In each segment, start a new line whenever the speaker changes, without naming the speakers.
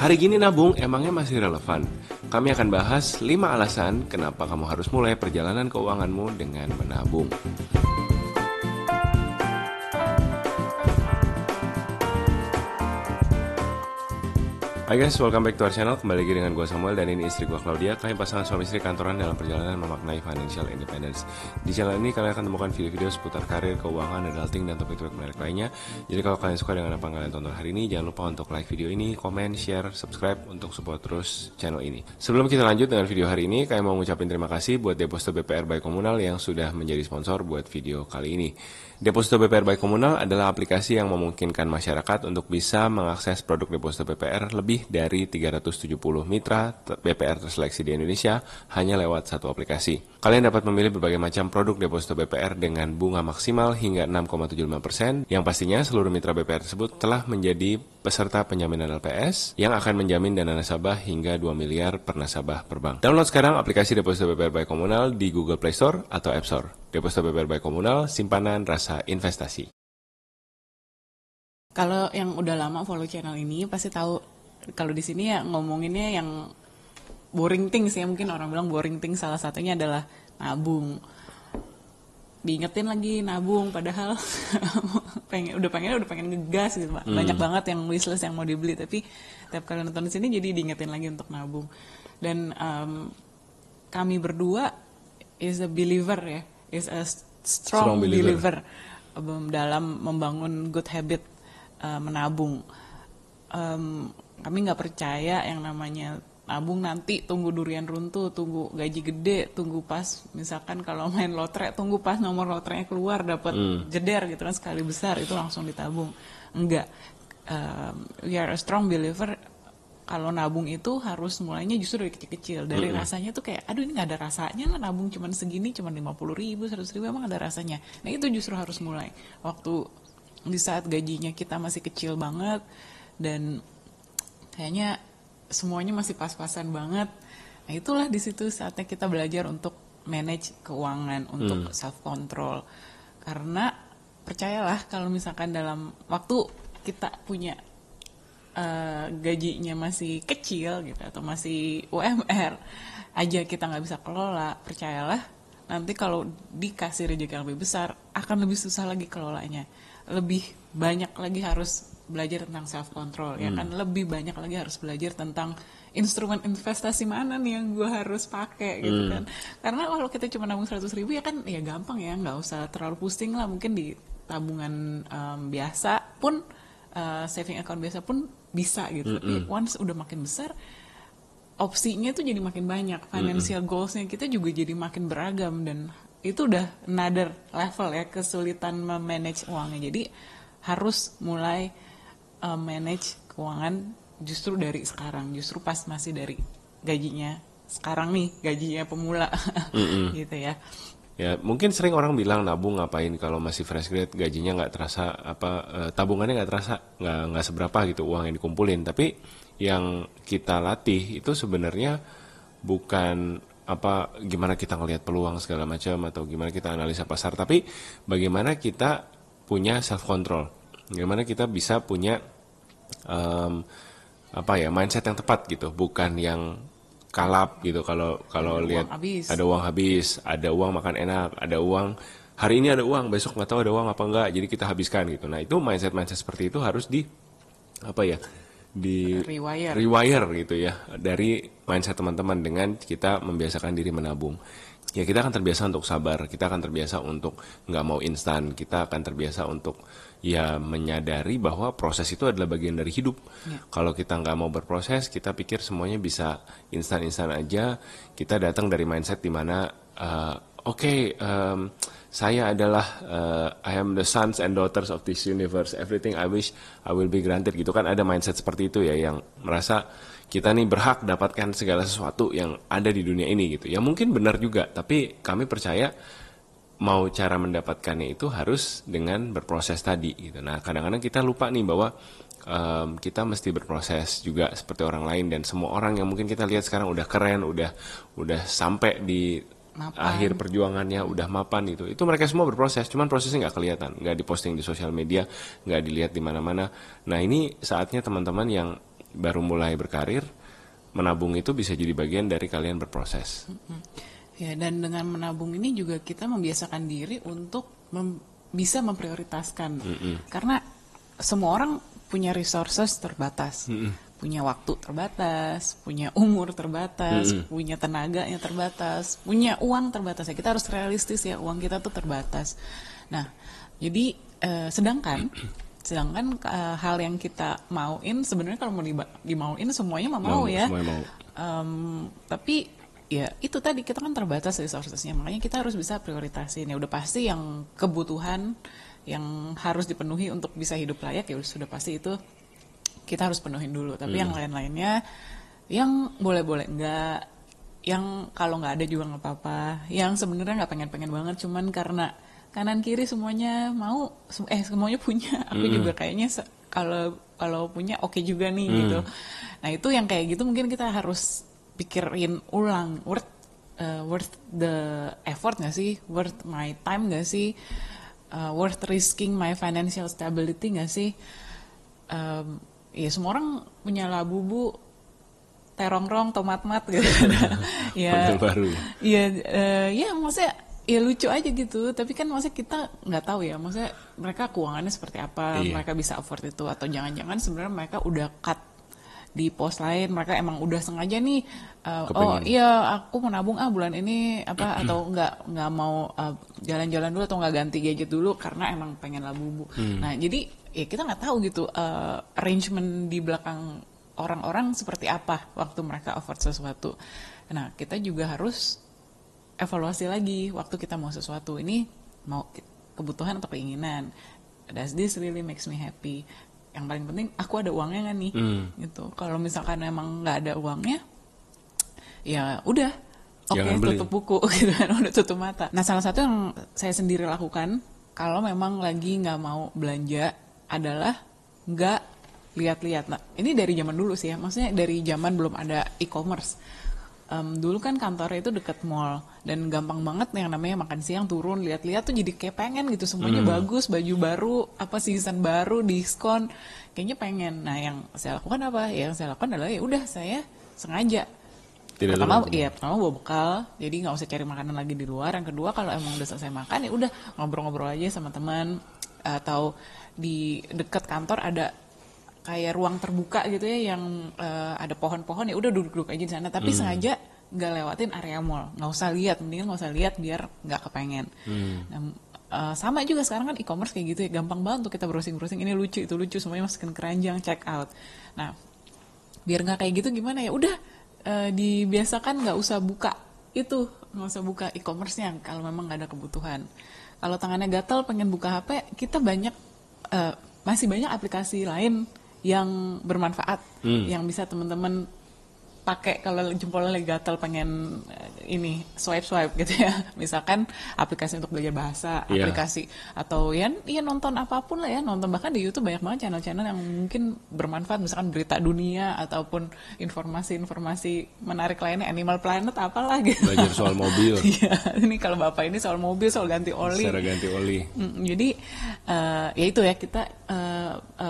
Hari gini nabung emangnya masih relevan? Kami akan bahas 5 alasan kenapa kamu harus mulai perjalanan keuanganmu dengan menabung. Hai guys, welcome back to our channel. Kembali lagi dengan gue Samuel dan ini istri gue Claudia. Kami pasangan suami istri kantoran dalam perjalanan memaknai financial independence. Di channel ini kalian akan temukan video-video seputar karir, keuangan, adulting, dan topik-topik menarik lainnya. Jadi kalau kalian suka dengan apa yang kalian tonton hari ini, jangan lupa untuk like video ini, komen, share, subscribe untuk support terus channel ini. Sebelum kita lanjut dengan video hari ini, kami mau ngucapin terima kasih buat Deposito BPR by Komunal yang sudah menjadi sponsor buat video kali ini. Deposito BPR by Komunal adalah aplikasi yang memungkinkan masyarakat untuk bisa mengakses produk deposito BPR lebih dari 370 mitra BPR terseleksi di Indonesia hanya lewat satu aplikasi. Kalian dapat memilih berbagai macam produk deposito BPR dengan bunga maksimal hingga 6,75%, yang pastinya seluruh mitra BPR tersebut telah menjadi peserta penjaminan LPS yang akan menjamin dana nasabah hingga 2 miliar per nasabah per bank. Download sekarang aplikasi Deposito BPR by Komunal di Google Play Store atau App Store. Deposito BPR by Komunal, simpanan rasa investasi.
Kalau yang udah lama follow channel ini pasti tahu kalau di sini ya ngomonginnya yang boring things ya, mungkin orang bilang boring things, salah satunya adalah nabung. Diingetin lagi nabung padahal udah pengen ngegas gitu Pak. Banyak banget yang wishlist yang mau dibeli, tapi tiap kali nonton di sini jadi diingetin lagi untuk nabung. Dan kami berdua is a believer ya, is a strong believer dalam membangun good habit menabung. Kami nggak percaya yang namanya nabung nanti tunggu durian runtuh, tunggu gaji gede, tunggu pas misalkan kalau main lotre, tunggu pas nomor lotrenya keluar dapat jeder gitu kan sekali besar itu langsung ditabung. Enggak. We are a strong believer kalau nabung itu harus mulainya justru dari kecil-kecil. Dari rasanya tuh kayak aduh ini nggak ada rasanya lah, nabung cuman segini, cuman 50.000, 100.000 emang ada rasanya. Nah itu justru harus mulai waktu di saat gajinya kita masih kecil banget dan kayaknya semuanya masih pas-pasan banget. Nah itulah di situ saatnya kita belajar untuk manage keuangan, untuk self control. Karena percayalah kalau misalkan dalam waktu kita punya gajinya masih kecil gitu atau masih UMR aja kita nggak bisa kelola, percayalah nanti kalau dikasih rezeki yang lebih besar akan lebih susah lagi kelolanya. Lebih banyak lagi harus belajar tentang self control ya kan, lebih banyak lagi harus belajar tentang instrumen investasi mana nih yang gue harus pakai gitu kan. Karena kalau kita cuma nabung 100.000 ya kan ya gampang ya, nggak usah terlalu pusing lah, mungkin di tabungan biasa pun saving account biasa pun bisa gitu. Tapi once udah makin besar opsinya tuh jadi makin banyak, financial goalsnya kita juga jadi makin beragam dan itu udah another level ya kesulitan memanage uangnya. Jadi harus mulai manage keuangan justru dari sekarang, justru pas masih dari gajinya sekarang nih, gajinya pemula gitu ya.
Ya mungkin sering orang bilang nabung ngapain kalau masih fresh grade, gajinya nggak terasa tabungannya nggak terasa, nggak seberapa gitu uang yang dikumpulin. Tapi yang kita latih itu sebenarnya bukan gimana kita ngelihat peluang segala macam atau gimana kita analisa pasar, tapi bagaimana kita punya self control, bagaimana kita bisa punya mindset yang tepat gitu, bukan yang kalap gitu. Kalau lihat ada uang habis, ada uang makan enak, ada uang hari ini ada uang, besok nggak tahu ada uang apa enggak, jadi kita habiskan gitu. Nah itu mindset seperti itu harus di rewire gitu ya dari mindset teman-teman dengan kita membiasakan diri menabung. Ya kita akan terbiasa untuk sabar, kita akan terbiasa untuk nggak mau instan, kita akan terbiasa untuk ya menyadari bahwa proses itu adalah bagian dari hidup. Kalau kita nggak mau berproses, kita pikir semuanya bisa instan-instan aja. Kita datang dari mindset dimana saya adalah I am the sons and daughters of this universe, everything I wish I will be granted gitu kan. Ada mindset seperti itu ya, yang merasa kita nih berhak dapatkan segala sesuatu yang ada di dunia ini gitu. Ya mungkin benar juga, tapi kami percaya mau cara mendapatkannya itu harus dengan berproses tadi gitu. Nah kadang-kadang kita lupa nih bahwa kita mesti berproses juga seperti orang lain, dan semua orang yang mungkin kita lihat sekarang udah keren, udah sampai di akhir perjuangannya, udah mapan itu mereka semua berproses, cuman prosesnya nggak kelihatan, nggak diposting di sosial media, nggak dilihat di mana-mana. Nah ini saatnya teman-teman yang baru mulai berkarir, menabung itu bisa jadi bagian dari kalian berproses.
Ya, dan dengan menabung ini juga kita membiasakan diri untuk bisa memprioritaskan. Karena semua orang punya resources terbatas. Punya waktu terbatas, punya umur terbatas, punya tenaganya terbatas, punya uang terbatas. Ya, kita harus realistis ya, uang kita tuh terbatas. Nah, jadi sedangkan hal yang kita mauin sebenarnya kalau mau dimauin semuanya mau ya.
Semuanya mau.
Tapi ya itu tadi kita kan terbatas resourcesnya, makanya kita harus bisa prioritasin. Ya udah pasti yang kebutuhan yang harus dipenuhi untuk bisa hidup layak ya sudah pasti itu kita harus penuhin dulu. Tapi yang lain-lainnya yang boleh-boleh enggak, yang kalau nggak ada juga nggak apa-apa, yang sebenarnya nggak pengen-pengen banget cuman karena kanan kiri semuanya mau, semuanya punya, aku juga kayaknya kalau punya oke juga nih gitu. Nah itu yang kayak gitu mungkin kita harus pikirin ulang, worth the effort nggak sih, worth my time nggak sih, worth risking my financial stability nggak sih. Ya semua orang punya labu terongrong, tomat-mat gitu. Ya,
baru.
Iya, ya maksudnya ya lucu aja gitu. Tapi kan maksudnya kita nggak tahu ya. Maksudnya mereka keuangannya seperti apa, mereka bisa afford itu atau jangan-jangan sebenarnya mereka udah cut di pos lain, mereka emang udah sengaja nih. Oh iya, aku mau nabung bulan ini apa atau nggak mau jalan-jalan dulu atau nggak ganti gadget dulu karena emang pengen labu. Nah jadi ya kita nggak tahu gitu arrangement di belakang orang-orang seperti apa waktu mereka afford sesuatu. Nah kita juga harus evaluasi lagi waktu kita mau sesuatu ini, mau kebutuhan atau keinginan. Does this really makes me happy? Yang paling penting aku ada uangnya nggak nih gitu. Kalau misalkan emang nggak ada uangnya ya udah tutup buku gitu kan, udah tutup mata. Nah salah satu yang saya sendiri lakukan kalau memang lagi nggak mau belanja adalah nggak lihat-lihat. Nah ini dari zaman dulu sih ya, maksudnya dari zaman belum ada e-commerce. Dulu kan kantornya itu deket mall dan gampang banget yang namanya makan siang turun lihat-lihat tuh jadi kayak pengen gitu, semuanya bagus, baju baru, apa season baru, diskon, kayaknya pengen. Nah yang saya lakukan apa? Yang saya lakukan adalah ya udah saya sengaja. Pertama bawa bekal, jadi nggak usah cari makanan lagi di luar. Yang kedua kalau emang udah selesai makan ya udah ngobrol-ngobrol aja sama teman, atau di dekat kantor ada kayak ruang terbuka gitu ya yang ada pohon-pohon, ya udah duduk-duduk aja di sana. Tapi sengaja nggak lewatin area mall, nggak usah lihat, mendingan nggak usah lihat biar nggak kepengen. Nah, sama juga sekarang kan e-commerce kayak gitu ya, gampang banget untuk kita browsing-browsing, ini lucu itu lucu, semuanya masukin keranjang, check out. Nah biar nggak kayak gitu gimana ya udah dibiasakan nggak usah buka itu, nggak usah buka e-commerce-nya kalau memang nggak ada kebutuhan. Kalau tangannya gatal pengen buka HP, kita masih banyak aplikasi lain yang bermanfaat, yang bisa teman-teman pakai kalau jempolnya lagi gatal pengen ini swipe gitu ya. Misalkan aplikasi untuk belajar bahasa, aplikasi atau ya nonton apapun lah ya, nonton bahkan di YouTube banyak banget channel-channel yang mungkin bermanfaat, misalkan berita dunia ataupun informasi-informasi menarik lainnya, Animal Planet apalah gitu.
Belajar soal mobil.
Iya, ini kalau Bapak ini soal mobil, soal ganti oli.
Cara ganti oli.
Jadi ya itu ya, kita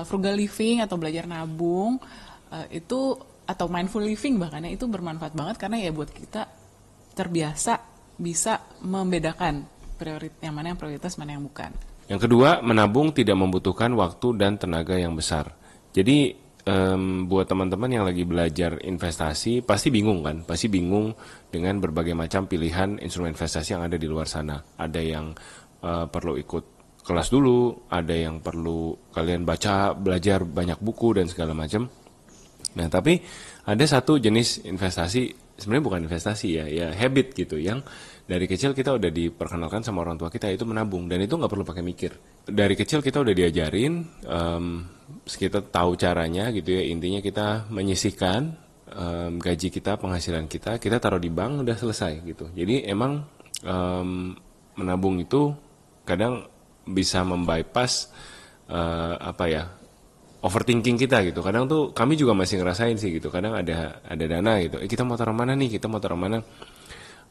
frugal living atau belajar nabung itu, atau mindful living bahkan ya, itu bermanfaat banget karena ya buat kita terbiasa bisa membedakan yang mana yang prioritas, mana yang bukan.
Yang kedua, menabung tidak membutuhkan waktu dan tenaga yang besar. Jadi buat teman-teman yang lagi belajar investasi pasti bingung kan, pasti bingung dengan berbagai macam pilihan instrumen investasi yang ada di luar sana. Ada yang perlu ikut kelas dulu, ada yang perlu kalian belajar banyak buku dan segala macam. Nah, tapi ada satu jenis investasi, sebenarnya bukan investasi ya habit gitu, yang dari kecil kita udah diperkenalkan sama orang tua kita, itu menabung, dan itu nggak perlu pakai mikir. Dari kecil kita udah diajarin, kita tahu caranya gitu ya. Intinya kita menyisihkan gaji kita, penghasilan kita taruh di bank, udah selesai gitu. Jadi emang menabung itu kadang bisa membypass overthinking kita gitu. Kadang tuh kami juga masih ngerasain sih gitu. Kadang ada dana gitu. Kita mau taruh mana nih? Kita mau taruh mana?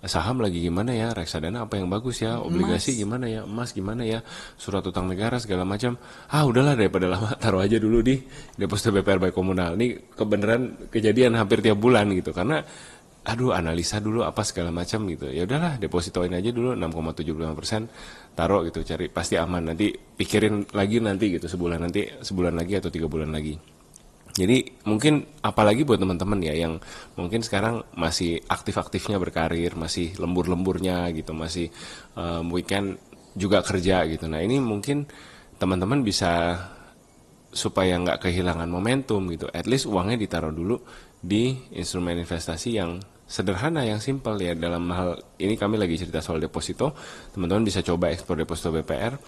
saham lagi gimana ya, reksadana apa yang bagus ya, obligasi gimana ya, emas gimana ya, surat utang negara segala macam. Udahlah daripada lama taruh aja dulu di deposito BPR Baik Komunal. Ini kebenaran kejadian hampir tiap bulan gitu, karena analisa dulu apa segala macam gitu. Ya udahlah, depositoin aja dulu 6,75%, taruh gitu, cari pasti aman. Nanti pikirin lagi nanti gitu, sebulan lagi atau 3 bulan lagi. Jadi mungkin apalagi buat teman-teman ya yang mungkin sekarang masih aktif-aktifnya berkarir, masih lembur-lemburnya gitu, masih weekend juga kerja gitu. Nah ini mungkin teman-teman bisa, supaya nggak kehilangan momentum gitu, at least uangnya ditaruh dulu di instrumen investasi yang sederhana, yang simpel ya. Dalam hal ini kami lagi cerita soal deposito, teman-teman bisa coba ekspor deposito BPR.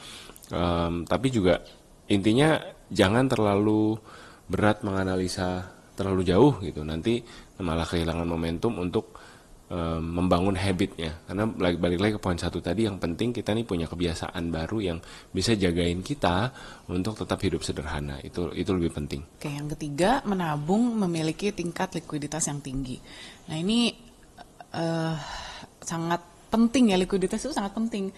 Tapi juga intinya jangan terlalu berat menganalisa terlalu jauh gitu, nanti malah kehilangan momentum untuk membangun habitnya. Karena balik lagi ke poin 1 tadi, yang penting kita nih punya kebiasaan baru yang bisa jagain kita untuk tetap hidup sederhana. Itu lebih penting.
Oke, yang ketiga, menabung memiliki tingkat likuiditas yang tinggi. Nah ini sangat penting ya, likuiditas itu sangat penting.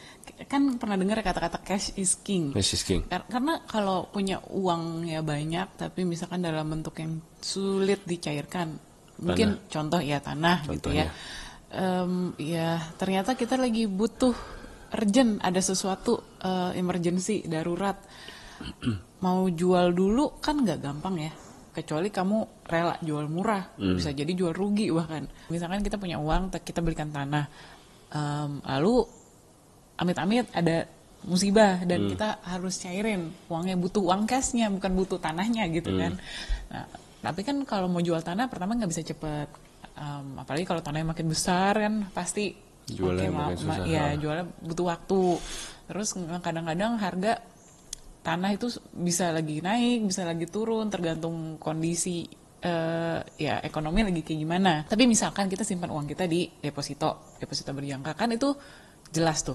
Kan pernah dengar kata-kata cash is king.
Cash is king.
Karena kalau punya uang ya banyak, tapi misalkan dalam bentuk yang sulit dicairkan, mungkin contoh ya tanah. Contohnya. Gitu ya. Ya ternyata kita lagi butuh urgent, ada sesuatu emergency, darurat. Mau jual dulu kan nggak gampang ya, kecuali kamu rela jual murah, bisa jadi jual rugi bahkan. Misalkan kita punya uang, kita belikan tanah, lalu amit-amit ada musibah dan kita harus cairin uangnya, butuh uang cashnya, bukan butuh tanahnya gitu kan. Nah, tapi kan kalau mau jual tanah pertama nggak bisa cepet, apalagi kalau tanahnya makin besar kan pasti
jualnya makin susah.
Ya jualnya butuh waktu. Terus kadang-kadang harga tanah itu bisa lagi naik, bisa lagi turun, tergantung kondisi ya ekonomi lagi kayak gimana. Tapi misalkan kita simpan uang kita di deposito berjangka, kan itu jelas tuh,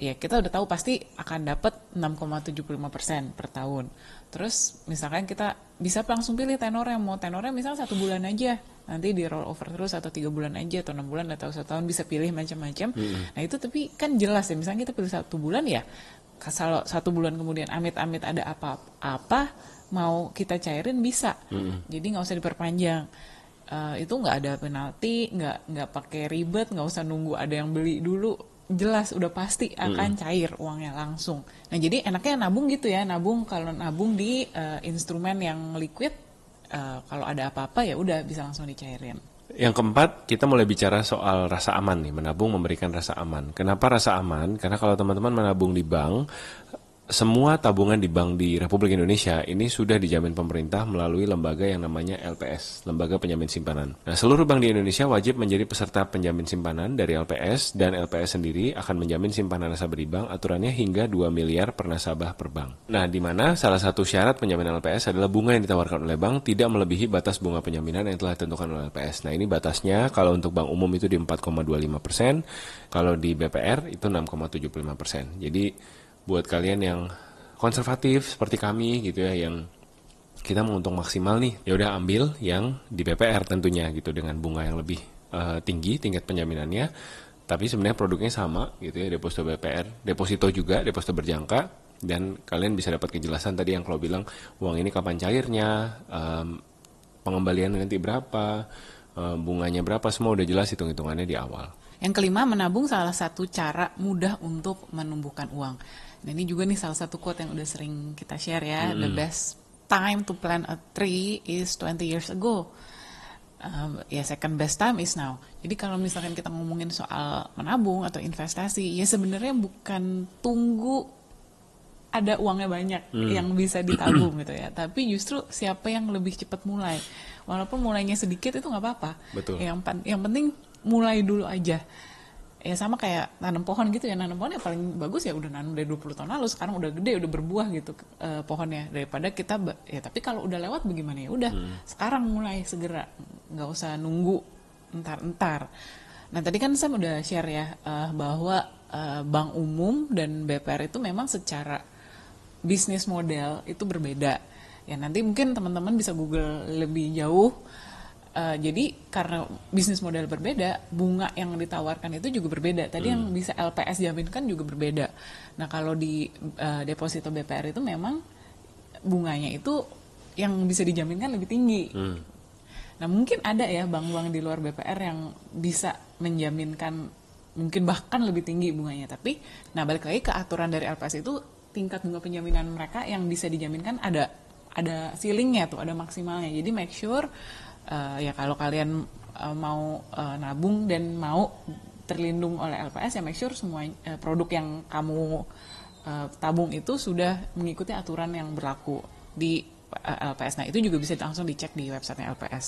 ya kita udah tahu pasti akan dapat 6,75% per tahun. Terus misalkan kita bisa langsung pilih tenornya, mau tenornya misalnya 1 bulan aja, nanti di roll over terus, atau 3 bulan aja, atau 6 bulan, atau 1 tahun, bisa pilih macam-macam. Nah itu tapi kan jelas ya, misalnya kita pilih 1 bulan ya, kalau 1 bulan kemudian amit-amit ada apa-apa, mau kita cairin bisa. Jadi nggak usah diperpanjang. Itu nggak ada penalti, nggak pakai ribet, nggak usah nunggu ada yang beli dulu, jelas udah pasti akan cair uangnya langsung. Nah jadi enaknya nabung gitu ya, kalau nabung di instrumen yang liquid, kalau ada apa-apa ya udah bisa langsung dicairin.
Yang keempat, kita mulai bicara soal rasa aman nih. Menabung memberikan rasa aman. Kenapa rasa aman? Karena kalau teman-teman menabung di bank, semua tabungan di bank di Republik Indonesia ini sudah dijamin pemerintah melalui lembaga yang namanya LPS, Lembaga Penjamin Simpanan. Nah, seluruh bank di Indonesia wajib menjadi peserta penjamin simpanan dari LPS, dan LPS sendiri akan menjamin simpanan nasabah di bank, aturannya hingga 2 miliar per nasabah per bank. Nah, di mana salah satu syarat penjaminan LPS adalah bunga yang ditawarkan oleh bank tidak melebihi batas bunga penjaminan yang telah ditentukan oleh LPS. Nah, ini batasnya kalau untuk bank umum itu di 4,25%, kalau di BPR itu 6,75%. Jadi buat kalian yang konservatif seperti kami gitu ya, yang kita mau untung maksimal nih, ya udah ambil yang di BPR tentunya gitu, dengan bunga yang lebih tinggi tingkat penjaminannya. Tapi sebenarnya produknya sama gitu ya, deposito BPR, deposito juga, deposito berjangka, dan kalian bisa dapat kejelasan tadi yang kalau bilang uang ini kapan cairnya, pengembalian nanti berapa, bunganya berapa, semua udah jelas hitung-hitungannya di awal.
Yang kelima, menabung salah satu cara mudah untuk menumbuhkan uang. Nah ini juga nih salah satu quote yang udah sering kita share ya, the best time to plant a tree is 20 years ago. Second best time is now. Jadi kalau misalkan kita ngomongin soal menabung atau investasi, ya sebenarnya bukan tunggu ada uangnya banyak yang bisa ditabung gitu ya, tapi justru siapa yang lebih cepat mulai. Walaupun mulainya sedikit itu nggak apa-apa.
Betul.
Yang penting mulai dulu aja. Ya sama kayak nanam pohon gitu ya, nanam pohon yang paling bagus ya udah nanam dari 20 tahun lalu, sekarang udah gede, udah berbuah gitu pohonnya, daripada kita ya tapi kalau udah lewat bagaimana, ya udah sekarang mulai segera, nggak usah nunggu entar. Nah tadi kan saya udah share ya bahwa bank umum dan BPR itu memang secara bisnis model itu berbeda ya. Nanti mungkin teman-teman bisa Google lebih jauh Jadi karena bisnis model berbeda, bunga yang ditawarkan itu juga berbeda. Tadi yang bisa LPS jaminkan juga berbeda. Nah kalau di deposito BPR itu memang bunganya itu yang bisa dijaminkan lebih tinggi. Nah mungkin ada ya bank-bank di luar BPR yang bisa menjaminkan mungkin bahkan lebih tinggi bunganya. Tapi nah balik lagi ke aturan dari LPS itu tingkat bunga penjaminan mereka yang bisa dijaminkan ada ceilingnya tuh, ada maksimalnya. Jadi make sure ya kalau kalian mau nabung dan mau terlindung oleh LPS ya make sure semua produk yang kamu tabung itu sudah mengikuti aturan yang berlaku di LPS. Nah itu juga bisa langsung dicek di websitenya LPS.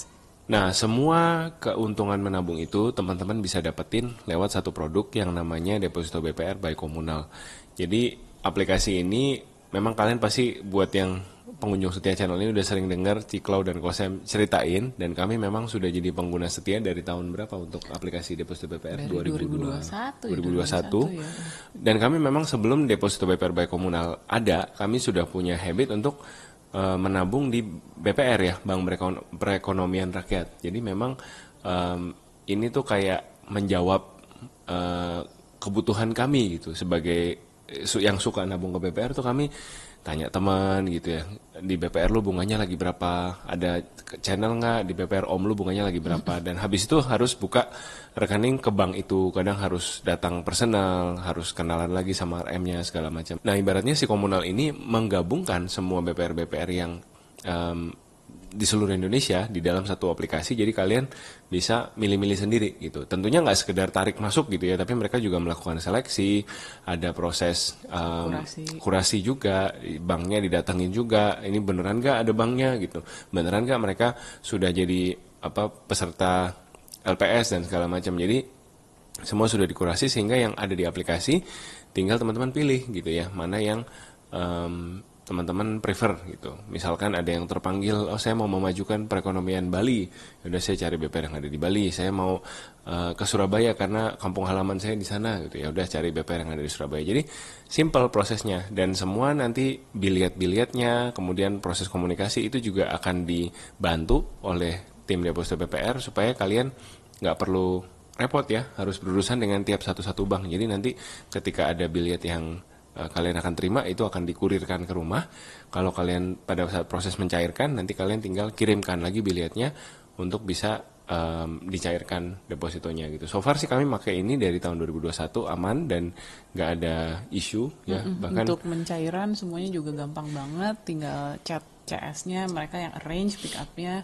Nah, semua keuntungan menabung itu teman-teman bisa dapetin lewat satu produk yang namanya Deposito BPR by Komunal. Jadi aplikasi ini memang kalian pasti buat yang pengunjung setia channel ini udah sering dengar Ciklau dan Kosem ceritain, dan kami memang sudah jadi pengguna setia dari tahun berapa untuk aplikasi Deposito BPR?
Dari 2021
ya. Dan kami memang sebelum Deposito BPR by Komunal ada, kami sudah punya habit untuk menabung di BPR ya, Bank Perekonomian Rakyat. Jadi memang ini tuh kayak menjawab kebutuhan kami gitu, sebagai yang suka nabung ke BPR tuh kami tanya teman gitu ya, di BPR lu bunganya lagi berapa, ada channel nggak di BPR om lu bunganya lagi berapa, dan habis itu harus buka rekening ke bank itu, kadang harus datang personal, harus kenalan lagi sama RM-nya segala macam. Nah ibaratnya si Komunal ini menggabungkan semua BPR-BPR yang di seluruh Indonesia di dalam satu aplikasi, jadi kalian bisa milih-milih sendiri gitu. Tentunya nggak sekedar tarik masuk gitu ya, tapi mereka juga melakukan seleksi, ada proses kurasi juga, banknya didatengin juga, ini beneran nggak ada banknya gitu, beneran nggak mereka sudah jadi peserta LPS dan segala macam. Jadi semua sudah dikurasi sehingga yang ada di aplikasi tinggal teman-teman pilih gitu ya, mana yang teman-teman prefer gitu. Misalkan ada yang terpanggil, oh saya mau memajukan perekonomian Bali, udah saya cari BPR yang ada di Bali. Saya mau ke Surabaya karena kampung halaman saya di sana gitu ya, udah cari BPR yang ada di Surabaya. Jadi simple prosesnya, dan semua nanti biliat-biliatnya, kemudian proses komunikasi itu juga akan dibantu oleh tim deposito BPR supaya kalian nggak perlu repot ya, harus berurusan dengan tiap satu-satu bank. Jadi nanti ketika ada biliat yang kalian akan terima, itu akan dikurirkan ke rumah. Kalau kalian pada saat proses mencairkan, nanti kalian tinggal kirimkan lagi biliatnya untuk bisa dicairkan depositonya gitu. So far sih kami pakai ini dari tahun 2021 aman dan nggak ada isu ya. Bahkan
untuk mencairan semuanya juga gampang banget, tinggal chat CS-nya mereka yang arrange pick up-nya.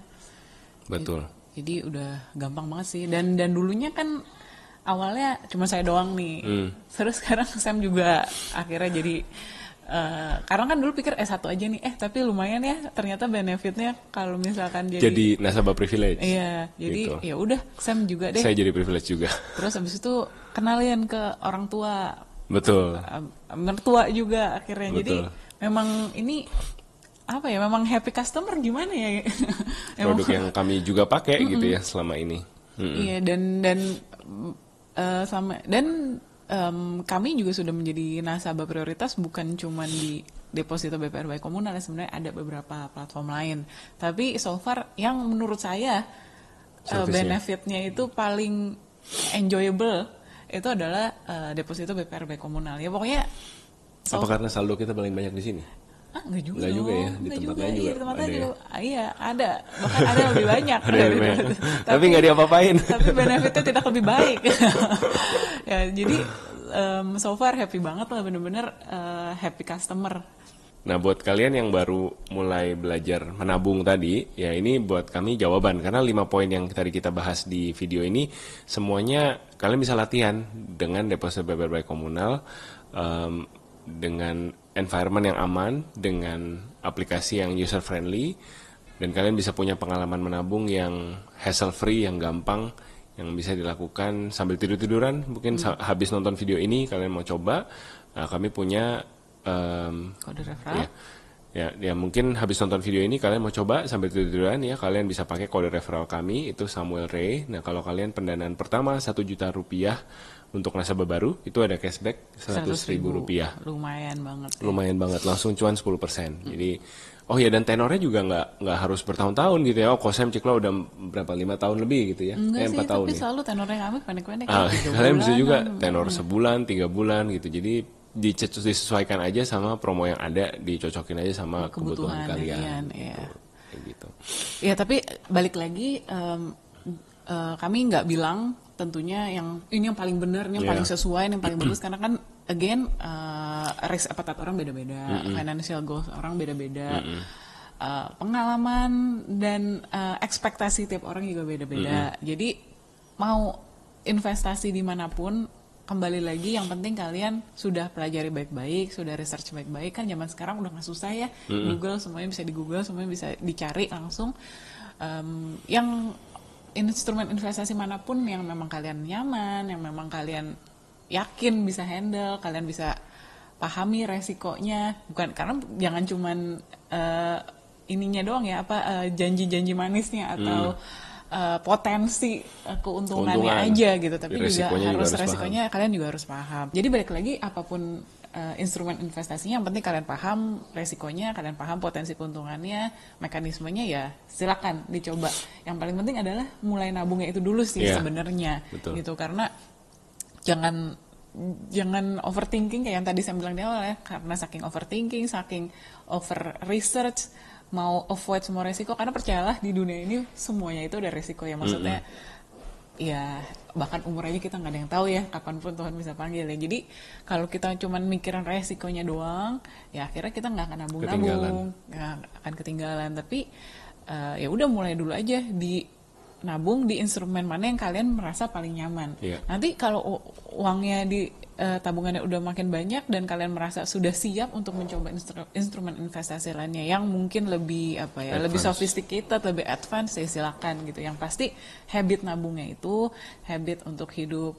Betul.
Jadi udah gampang banget sih. Dan dulunya kan awalnya cuma saya doang nih, terus sekarang Sam juga akhirnya jadi karena kan dulu pikir S1 aja nih, tapi lumayan ya ternyata benefitnya kalau misalkan
jadi nasabah privilege.
Iya, jadi gitu. Ya udah Sam juga deh.
Saya jadi privilege juga.
Terus habis itu kenalin ke orang tua.
Betul.
Mertua juga akhirnya.
Betul.
Jadi memang ini apa ya? Memang happy customer gimana ya?
Produk yang kami juga pakai gitu ya selama ini.
Iya, dan kami juga sudah menjadi nasabah prioritas bukan cuma di deposito BPR by Komunal, sebenarnya ada beberapa platform lain. Tapi so far yang menurut saya benefitnya itu paling enjoyable itu adalah deposito BPR by Komunal. Ya pokoknya.
Apa karena saldo kita paling banyak di sini?
Enggak juga.
Enggak juga ya, di tempat lain juga.
Iya, di tempat lain juga. Iya, ada. Bahkan ada yang lebih banyak.
Tapi nggak diapa-apain.
Tapi benefitnya tidak lebih baik. Ya, jadi so far happy banget lah, bener-bener happy customer.
Nah, buat kalian yang baru mulai belajar menabung tadi, ya ini buat kami jawaban. Karena 5 poin yang tadi kita bahas di video ini, semuanya kalian bisa latihan dengan deposito BPR by Komunal, dengan environment yang aman, dengan aplikasi yang user friendly, dan kalian bisa punya pengalaman menabung yang hassle free, yang gampang, yang bisa dilakukan sambil tidur-tiduran. Mungkin habis nonton video ini kalian mau coba, nah kami punya
kode referral.
Ya, Ya mungkin habis nonton video ini kalian mau coba sambil tidur-tiduran ya, kalian bisa pakai kode referral kami itu Samuel Ray. Nah, kalau kalian pendanaan pertama 1 juta rupiah untuk nasabah baru itu ada cashback 100.000 rupiah.
Lumayan banget. Ya.
Lumayan banget, langsung cuan 10%. Jadi oh ya, dan tenornya juga nggak harus bertahun-tahun gitu ya. Oh, Kosem Ciklo udah berapa 5 tahun lebih gitu ya.
Enggak sih,
4 tahun
tapi
ya.
selalu tenornya kami pendek-pendek.
Kalian bisa juga tenor sebulan, 3 bulan gitu. Jadi disesuaikan aja sama promo yang ada, dicocokin aja sama kebutuhan kalian.
Ya.
Kayak gitu.
Ya, tapi balik lagi kami nggak bilang tentunya yang ini yang paling benar, ini yang paling sesuai, ini yang paling bagus, karena kan again risk appetite orang beda-beda, financial goals orang beda-beda. Pengalaman dan ekspektasi tiap orang juga beda-beda. Jadi mau investasi dimanapun, kembali lagi yang penting kalian sudah pelajari baik-baik, sudah research baik-baik. Kan zaman sekarang udah nggak susah ya, Google semuanya bisa di Google, semuanya bisa dicari langsung. Yang instrumen investasi manapun yang memang kalian nyaman, yang memang kalian yakin bisa handle, kalian bisa pahami resikonya. Bukan karena jangan cuman ininya doang ya, janji-janji manisnya atau potensi keuntungannya aja gitu, tapi juga harus resikonya kalian juga harus paham. Jadi balik lagi apapun instrumen investasinya, yang penting kalian paham resikonya, kalian paham potensi keuntungannya, mekanismenya, ya silakan dicoba. Yang paling penting adalah mulai nabungnya itu dulu sih sebenarnya gitu, karena jangan overthinking kayak yang tadi saya bilang di awal ya, karena saking overthinking, saking over research, mau avoid semua resiko, karena percayalah di dunia ini semuanya itu ada resiko ya, maksudnya ya bahkan umur aja kita nggak ada yang tahu ya kapanpun Tuhan bisa panggil ya. Jadi kalau kita cuman mikirin resikonya doang, ya akhirnya kita nggak akan nabung, nggak akan ketinggalan. Tapi ya udah mulai dulu aja di nabung di instrumen mana yang kalian merasa paling nyaman. Nanti kalau uangnya di tabungannya udah makin banyak dan kalian merasa sudah siap untuk mencoba instrumen investasi lainnya yang mungkin lebih lebih sophisticated, lebih advance, ya silakan gitu. Yang pasti habit nabungnya itu, habit untuk hidup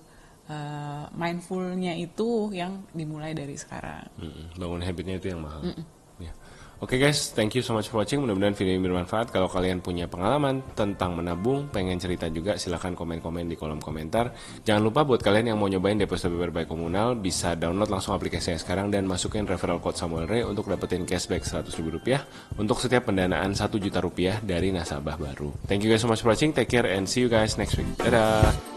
mindfulnya itu yang dimulai dari sekarang.
Bangun habitnya itu yang mahal. Oke guys, thank you so much for watching. Mudah-mudahan video ini bermanfaat. Kalau kalian punya pengalaman tentang menabung, pengen cerita juga, silahkan komen-komen di kolom komentar. Jangan lupa buat kalian yang mau nyobain deposito bebas komunal, bisa download langsung aplikasinya sekarang dan masukin referral code Samuel Ray untuk dapetin cashback 100.000 rupiah untuk setiap pendanaan 1 juta rupiah dari nasabah baru. Thank you guys so much for watching. Take care and see you guys next week. Dadah!